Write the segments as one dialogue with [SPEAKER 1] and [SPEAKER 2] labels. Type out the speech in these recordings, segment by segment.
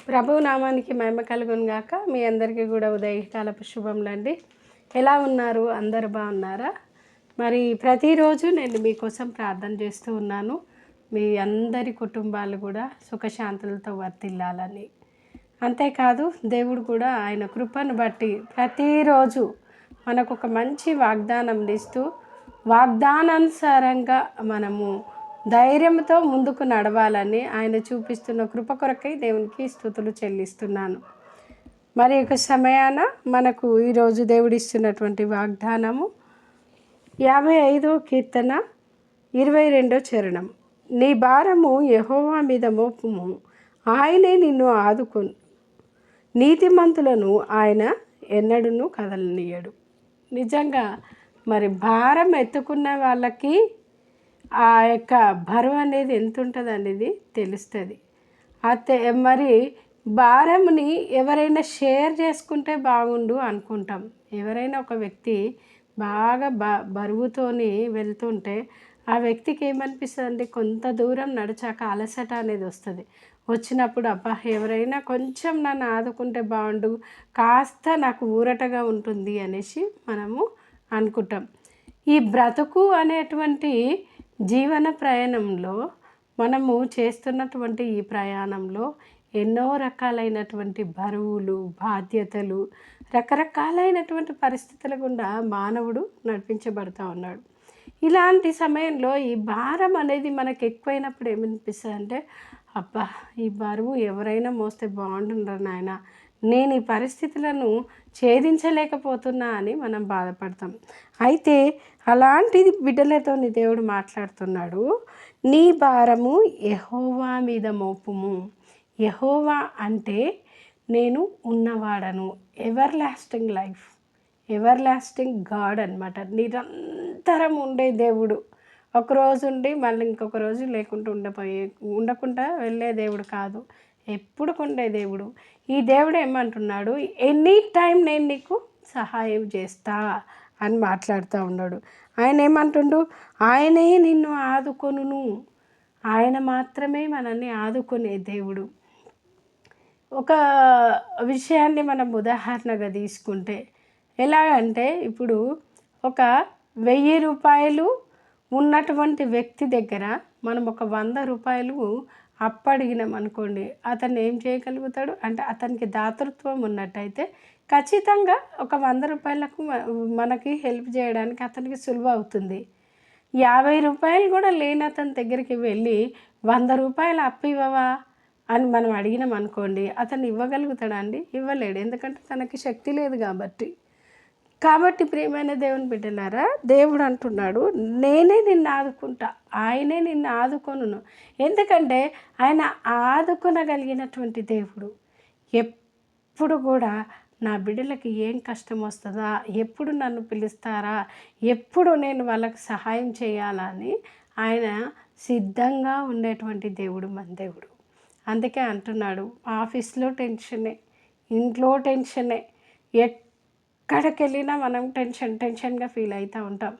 [SPEAKER 1] ప్రభువు నామానికి మహిమ కలుగును గాక. మీ అందరికీ కూడా ఉదయకాలపు శుభములండి. ఎలా ఉన్నారు? అందరు బాగున్నారా? మరి ప్రతిరోజు నేను మీకోసం ప్రార్థన చేస్తూ ఉన్నాను. మీ అందరి కుటుంబాలు కూడా సుఖశాంతులతో వర్ధిల్లాలని. అంతేకాదు దేవుడు కూడా ఆయన కృపను బట్టి ప్రతిరోజు మనకు ఒక మంచి వాగ్దానం ఇస్తూ వాగ్దానానుసారంగా మనము ధైర్యంతో ముందుకు నడవాలని ఆయన చూపిస్తున్న కృప కొరకై దేవునికి స్తుతులు చెల్లిస్తున్నాను. మరి ఒక సమయాన మనకు ఈరోజు దేవుడిస్తున్నటువంటి వాగ్దానము 55వ కీర్తన 22వ చరణం. నీ భారము యెహోవా మీద మోపుము, ఆయనే నిన్ను ఆదుకొను. నీతిమంతులను ఆయన ఎన్నడూను కదలనీయడు. నిజంగా మరి భారం ఎత్తుకున్న వాళ్ళకి ఆ యొక్క బరువు అనేది ఎంత ఉంటుంది అనేది తెలుస్తుంది. మరి భారంని ఎవరైనా షేర్ చేసుకుంటే బాగుండు అనుకుంటాం. ఎవరైనా ఒక వ్యక్తి బాగా బరువుతోని వెళ్తుంటే ఆ వ్యక్తికి ఏమనిపిస్తుంది, కొంత దూరం నడిచాక అలసట అనేది వస్తుంది. వచ్చినప్పుడు అబ్బా ఎవరైనా కొంచెం నన్ను ఆదుకుంటే బాగుండు, కాస్త నాకు ఊరటగా ఉంటుంది అనేసి మనము అనుకుంటాం. ఈ బ్రతుకు అనేటువంటి జీవన ప్రయాణంలో మనము చేస్తున్నటువంటి ఈ ప్రయాణంలో ఎన్నో రకాలైనటువంటి బరువులు, బాధ్యతలు, రకరకాలైనటువంటి పరిస్థితుల గుండా మానవుడు నడిపించబడుతూ ఉన్నాడు. ఇలాంటి సమయంలో ఈ భారం అనేది మనకు ఎక్కువైనప్పుడు ఏమనిపిస్తుంది అంటే, అబ్బా ఈ బరువు ఎవరైనా మోస్తే బాగుంటుండ్రా నాయన, నేను ఈ పరిస్థితులను ఛేదించలేకపోతున్నా అని మనం బాధపడతాం. అయితే అలాంటిది బిడ్డలతోని దేవుడు మాట్లాడుతున్నాడు. నీ భారము యెహోవా మీద మోపుము. యెహోవా అంటే నేను ఉన్నవాడను, everlasting life, everlasting God అనమాట. నిరంతరం ఉండే దేవుడు. ఒకరోజు ఉండి మళ్ళీ ఇంకొక రోజు లేకుండా ఉండకుండా వెళ్ళే దేవుడు కాదు, ఎప్పుడు ఉండే దేవుడు. ఈ దేవుడు ఏమంటున్నాడు, ఎనీ టైం నేను నీకు సహాయం చేస్తా అని మాట్లాడుతూ ఉన్నాడు. ఆయన ఏమంటుండు, ఆయనే నిన్ను ఆదుకొనును. ఆయన మాత్రమే మనల్ని ఆదుకునే దేవుడు. ఒక విషయాన్ని మనం ఉదాహరణగా తీసుకుంటే ఎలాగంటే, ఇప్పుడు ఒక 1000 రూపాయలు ఉన్నటువంటి వ్యక్తి దగ్గర మనం ఒక 100 రూపాయలు అప్పడిగినాం అనుకోండి, అతను ఏం చేయగలుగుతాడు అంటే, అతనికి దాతృత్వం ఉన్నట్టయితే ఖచ్చితంగా ఒక 100 రూపాయలకు మనకి హెల్ప్ చేయడానికి అతనికి సులువు అవుతుంది. 50 రూపాయలు కూడా లేని అతని దగ్గరికి వెళ్ళి 100 రూపాయలు అప్పు ఇవ్వవా అని మనం అడిగినాం అనుకోండి, అతను ఇవ్వగలుగుతాడా అండి? ఇవ్వలేడు. ఎందుకంటే తనకి శక్తి లేదు కాబట్టి ప్రియమైన దేవుని బిడ్డలారా, దేవుడు అంటున్నాడు, నేనే నిన్ను ఆదుకుంటా, ఆయనే నిన్ను ఆదుకొనును. ఎందుకంటే ఆయన ఆదుకొనగలిగినటువంటి దేవుడు. ఎప్పుడు కూడా నా బిడ్డలకి ఏం కష్టం వస్తుందా, ఎప్పుడు నన్ను పిలుస్తారా, ఎప్పుడు నేను వాళ్ళకి సహాయం చేయాలని ఆయన సిద్ధంగా ఉండేటువంటి దేవుడు మన దేవుడు. అందుకే అంటున్నాడు, ఆఫీస్లో టెన్షనే, ఇంట్లో టెన్షనే, ఎక్కడికి వెళ్ళినా మనం టెన్షన్గా ఫీల్ అవుతూ ఉంటాం.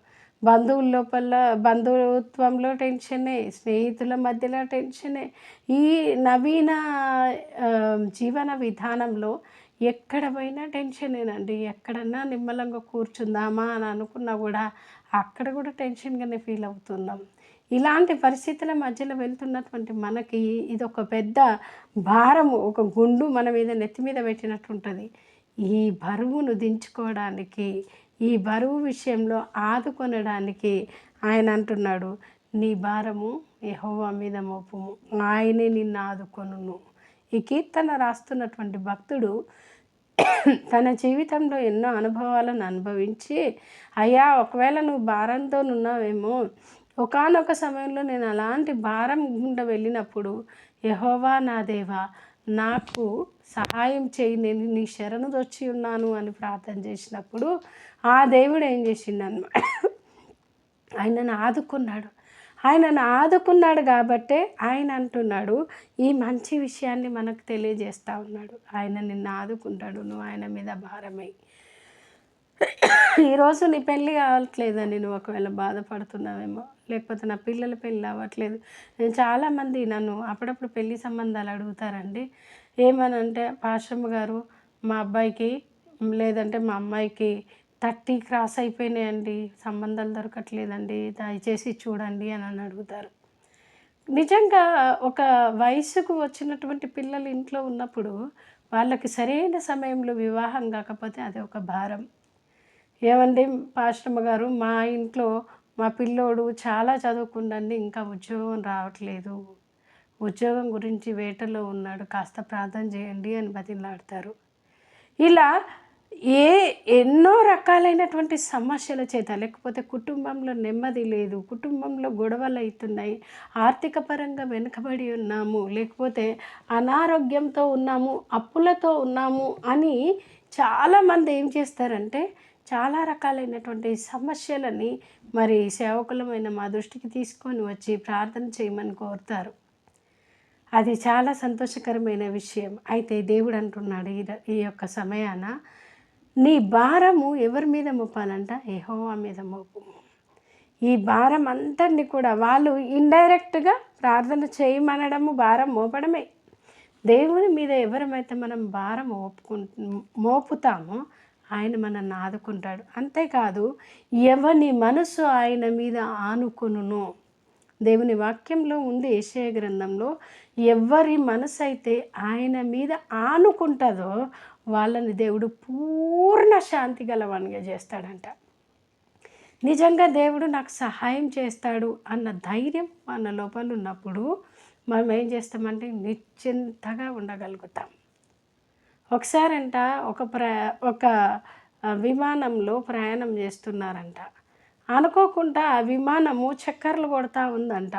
[SPEAKER 1] బంధుత్వంలో టెన్షనే, స్నేహితుల మధ్యలో టెన్షనే. ఈ నవీన జీవన విధానంలో ఎక్కడ పోయినా టెన్షనేనండి. ఎక్కడన్నా నిమ్మలంగా కూర్చుందామా అని అనుకున్నా కూడా అక్కడ కూడా టెన్షన్గానే ఫీల్ అవుతున్నాం. ఇలాంటి పరిస్థితుల మధ్యలో వెళ్తున్నటువంటి మనకి ఇది ఒక పెద్ద భారము, ఒక గుండు మన మీద నెత్తి మీద పెట్టినట్టు ఉంటుంది. ఈ బరువును దించుకోవడానికి, ఈ బరువు విషయంలో ఆదుకొనడానికి ఆయన అంటున్నాడు, నీ భారము యెహోవా మీద మోపుము, ఆయనే నిన్ను ఆదుకొనును. ఈ కీర్తన రాస్తున్నటువంటి భక్తుడు తన జీవితంలో ఎన్నో అనుభవాలను అనుభవించి, అయ్యా ఒకవేళ నువ్వు భారంతో ఉన్నావేమో, ఒకానొక సమయంలో నేను అలాంటి భారం గుండా వెళ్ళినప్పుడు యెహోవా నా దేవా నాకు సహాయం చేయి, నేను నీ శరణు వచ్చి ఉన్నాను అని ప్రార్థన చేసినప్పుడు ఆ దేవుడు ఏం చేసిండన్నమాట, ఆయనను ఆదుకున్నాడు. ఆయనను ఆదుకున్నాడు కాబట్టే ఆయన అంటున్నాడు, ఈ మంచి విషయాన్ని మనకు తెలియజేస్తూ ఉన్నాడు. ఆయన నిన్ను ఆదుకుంటాడు, నువ్వు ఆయన మీద భారమై. ఈరోజు నీ పెళ్ళి కావట్లేదని నువ్వు ఒకవేళ బాధపడుతున్నావేమో, లేకపోతే నా పిల్లల పెళ్ళి అవ్వట్లేదు. చాలామంది నన్ను అప్పుడప్పుడు పెళ్లి సంబంధాలు అడుగుతారండి. ఏమనంటే, పాస్టమ్మ గారు మా అబ్బాయికి లేదంటే మా అమ్మాయికి 30 క్రాస్ అయిపోయినాయండి, సంబంధాలు దొరకట్లేదండి, దయచేసి చూడండి అని అడుగుతారు. నిజంగా ఒక వయసుకు వచ్చినటువంటి పిల్లలు ఇంట్లో ఉన్నప్పుడు వాళ్ళకి సరైన సమయంలో వివాహం కాకపోతే అది ఒక భారం. ఏవండి పాస్టమ్మ గారు, మా ఇంట్లో మా పిల్లోడు చాలా చదువుకుండండి, ఇంకా ఉద్యోగం రావట్లేదు, ఉద్యోగం గురించి వేటలో ఉన్నాడు, కాస్త ప్రార్థన చేయండి అని బతిమలాడతారు. ఇలా ఎన్నో రకాలైనటువంటి సమస్యల చేత, లేకపోతే కుటుంబంలో నెమ్మది లేదు, కుటుంబంలో గొడవలు అవుతున్నాయి, ఆర్థిక పరంగా వెనుకబడి ఉన్నాము, లేకపోతే అనారోగ్యంతో ఉన్నాము, అప్పులతో ఉన్నాము అని చాలామంది ఏం చేస్తారంటే చాలా రకాలైనటువంటి సమస్యలని మరి సేవకులమైన మా దృష్టికి తీసుకొని వచ్చి ప్రార్థన చేయమని కోరుతారు. అది చాలా సంతోషకరమైన విషయం. అయితే దేవుడు అంటున్నాడు ఈ యొక్క సమయాన, నీ భారము ఎవరి మీద మోపాలంట? యెహోవా మీద మోపు. ఈ భారం అంతటిని కూడా వాళ్ళు ఇండైరెక్ట్గా ప్రార్థన చేయమనడము భారం మోపడమే. దేవుని మీద ఎవరమైతే మనం భారం మోపుతామో ఆయన మనల్ని ఆదుకుంటాడు. అంతేకాదు, ఎవని మనసు ఆయన మీద ఆనుకొనునో, దేవుని వాక్యంలో ఉంది యెషయా గ్రంథంలో, ఎవరి మనసు అయితే ఆయన మీద ఆనుకుంటుందో వాళ్ళని దేవుడు పూర్ణ శాంతి గలవానిగా చేస్తాడంట. నిజంగా దేవుడు నాకు సహాయం చేస్తాడు అన్న ధైర్యం మన లోపల ఉన్నప్పుడు మనం ఏం చేస్తామంటే నిశ్చింతగా ఉండగలుగుతాం. ఒకసారంట ఒక విమానంలో ప్రయాణం చేస్తున్నారంట. అనుకోకుండా ఆ విమానము చక్కర్లు కొడతా ఉందంట.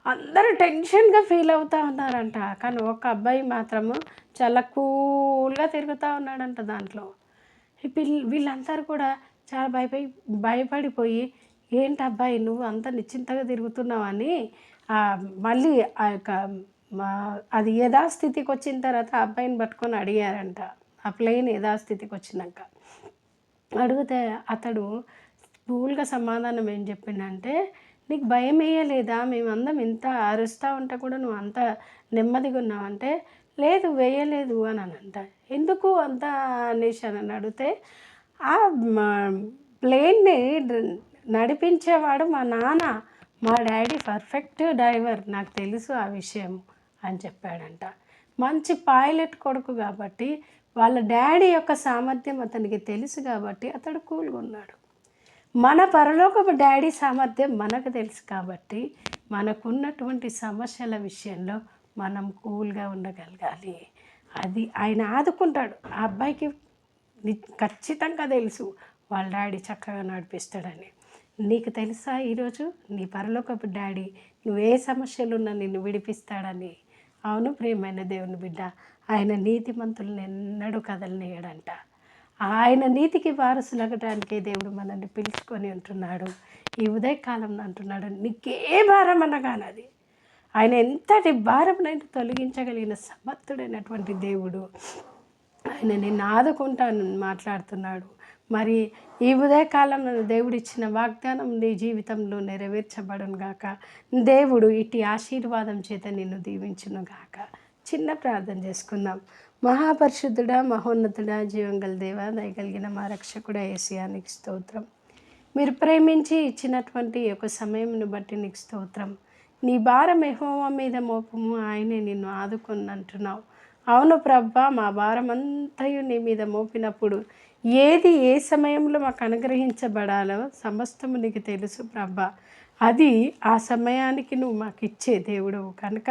[SPEAKER 1] అందరూ టెన్షన్గా ఫీల్ అవుతూ ఉన్నారంట. కానీ ఒక అబ్బాయి మాత్రము చాలా కూల్గా తిరుగుతూ ఉన్నాడంట దాంట్లో. వీళ్ళందరూ కూడా చాలా భయపడిపోయి, ఏంటి అబ్బాయి నువ్వు అంత నిశ్చింతగా తిరుగుతున్నావని మళ్ళీ ఆ యొక్క అది యథాస్థితికి వచ్చిన తర్వాత ఆ అబ్బాయిని పట్టుకొని అడిగారంట. ఆ ప్లేన్ యథాస్థితికి వచ్చినాక అడిగితే అతడు కూల్గా సమాధానం ఏం చెప్పిండంటే, నీకు భయం వేయలేదా, మేమందరం ఇంత అరుస్తూ ఉంటే కూడా నువ్వు అంత నెమ్మదిగా ఉన్నావంటే, లేదు వేయలేదు అని అంట. ఎందుకు అంత అనేసి అని అడిగితే, ఆ ప్లేన్ని నడిపించేవాడు మా నాన్న, మా డాడీ పర్ఫెక్ట్ డ్రైవర్, నాకు తెలుసు ఆ విషయం అని చెప్పాడంట. మంచి పైలట్ కొడుకు కాబట్టి వాళ్ళ డాడీ యొక్క సామర్థ్యం అతనికి తెలుసు కాబట్టి అతడు కూల్గా ఉన్నాడు. మన పరలోకపు డాడీ సామర్థ్యం మనకు తెలుసు కాబట్టి మనకున్నటువంటి సమస్యల విషయంలో మనం కూల్గా ఉండగలగాలి. అది ఆయన ఆదుకుంటాడు. ఆ అబ్బాయికి ఖచ్చితంగా తెలుసు వాళ్ళ డాడీ చక్కగా నడిపిస్తాడని. నీకు తెలుసా ఈరోజు నీ పరలోకపు డాడీ నువ్వు ఏ సమస్యలున్నా నిన్ను విడిపిస్తాడని? అవును ప్రియమైన దేవుని బిడ్డ, ఆయన నీతిమంతులను ఎన్నడూ కదలనీయడంట. ఆయన నీతికి వారసులగటానికే దేవుడు మనల్ని పిలుచుకొని ఉంటున్నాడు. ఈ ఉదయకాలంలో అంటున్నాడు, నీకే భారం అనగానది ఆయన ఎంతటి భారమునైనా తొలగించగలిగిన సమర్థుడైనటువంటి దేవుడు. ఆయన నిన్ను ఆదుకుంటానని మాట్లాడుతున్నాడు. మరి ఈ ఉదయకాలంలో దేవుడిచ్చిన వాగ్దానం నీ జీవితంలో నెరవేర్చబడును గాక. దేవుడు ఇటు ఆశీర్వాదం చేత నిన్ను దీవించును గాక. చిన్న ప్రార్థన చేసుకుందాం. మహాపరిశుద్ధుడా, మహోన్నతుడా, జీవంగల దేవా, దయగలిగిన మా రక్షకుడా యేసయ్యా నీకు స్తోత్రం. మీరు ప్రేమించి ఇచ్చినటువంటి ఒక సమయంను బట్టి నీకు స్తోత్రం. నీ భారం యెహోవా మీద మోపము, ఆయనే నిన్ను ఆదుకొని అంటున్నావు. అవును ప్రభా, మా భారం అంతయు నీ మీద మోపినప్పుడు ఏది ఏ సమయంలో మాకు అనుగ్రహించబడాలో సమస్తము నీకు తెలుసు ప్రభా. అది ఆ సమయానికి నువ్వు మాకు ఇచ్చే దేవుడు కనుక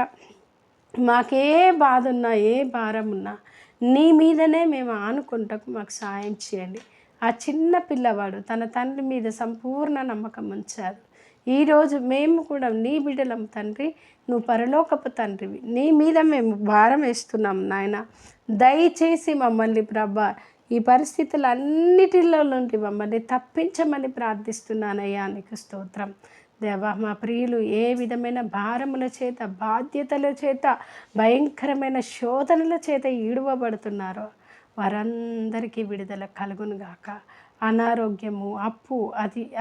[SPEAKER 1] మాకే బాధ ఉన్నా, ఏ భారం ఉన్నా నీ మీదనే మేము ఆనుకుంటకు మాకు సాయం చేయండి. ఆ చిన్న పిల్లవాడు తన తండ్రి మీద సంపూర్ణ నమ్మకం ఉంచాడు. ఈరోజు మేము కూడా నీ బిడ్డలం తండ్రి, నువ్వు పరలోకపు తండ్రివి, నీ మీద మేము భారం వేస్తున్నాం నాయన. దయచేసి మమ్మల్ని ప్రభా ఈ పరిస్థితులన్నిటిలో నుండి మమ్మల్ని తప్పించమని ప్రార్థిస్తున్నానయ్యా, నీకు స్తోత్రం. దేవా, మా ప్రియులు ఏ విధమైన భారముల చేత, బాధ్యతల చేత, భయంకరమైన శోధనల చేత ఈడువబడుతున్నారో వారందరికీ విడుదల కలుగునుగాక. అనారోగ్యము, అప్పు,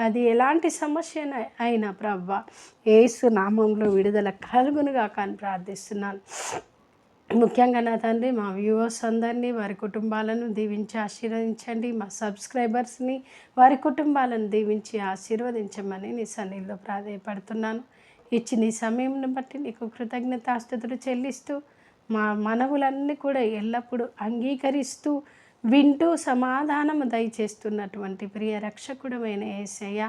[SPEAKER 1] అది ఎలాంటి సమస్య అయినా ప్రభువా యేసు నామంలో విడుదల కలుగునుగాక అని ప్రార్థిస్తున్నాను. ముఖ్యంగా నా తండ్రి మా వ్యూవర్స్ అందరినీ వారి కుటుంబాలను దీవించి ఆశీర్వదించండి. మా సబ్స్క్రైబర్స్ని వారి కుటుంబాలను దీవించి ఆశీర్వదించమని నీ సన్నిధిలో ప్రాధేయపడుతున్నాను. ఇచ్చిన ఈ సమయంను బట్టి నీకు కృతజ్ఞతాస్తుతులు చెల్లిస్తూ మా మనవులన్నీ కూడా ఎల్లప్పుడూ అంగీకరిస్తూ వింటూ సమాధానము దయచేస్తున్నటువంటి ప్రియ రక్షకుడమైన యేసయ్య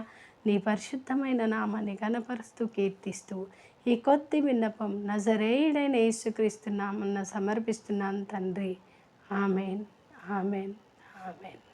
[SPEAKER 1] నీ పరిశుద్ధమైన నామాన్ని ఘనపరుస్తూ కీర్తిస్తూ ఈ కొద్ది విన్నపం నజరేయుడైన యేసుక్రీస్తు నామమున సమర్పిస్తున్నాను తండ్రి. Amen, amen, amen.